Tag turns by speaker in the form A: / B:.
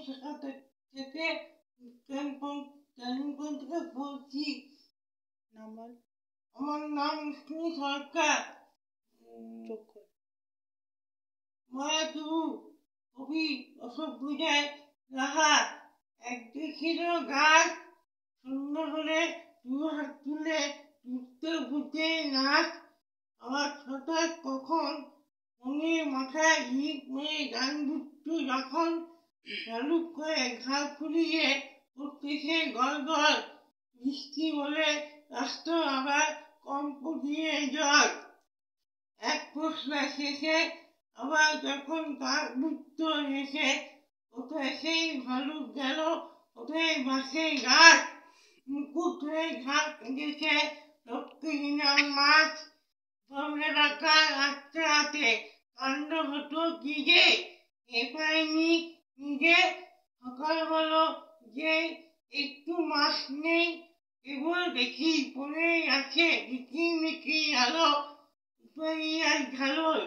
A: সেখান থেকে কালিম্পং থেকে বলছি। আমার নাম বিষ্ণু সরকার। মায়াদুরু কবি অশোক পূজায় রাহা একদিকে ছিল গাছ, সুন্দর হলে দু হাত তুলে উঠতে বুঝে নাচ। আবার হঠাৎ কখন মনের মাথায় ইট মেয়ে গান দুটো যখন ঝালুক করে ঘাল ফুলিয়ে উঠতেছে গড় গড়, বৃষ্টি বলে রাস্তা আবার কম্প দিয়ে জল। এক প্রশ্ন শেষে আবার যখন তার উত্তর এসে কোথায় সেই ভালুক গেল, কোথায় বাসে গাছ, মুকুট হয়ে ঘাট কেঁদেছে রক্তহীনা মাছ। সামনে রাখা রাখতে হাতে কাণ্ড হতো কি যে এ পায়নি নিজে। সকাল হলো যে একটু মাছ নেই, কেবল দেখি পড়ে আছে ঝিকিমিকি আলো, উপাই আর ঝালর।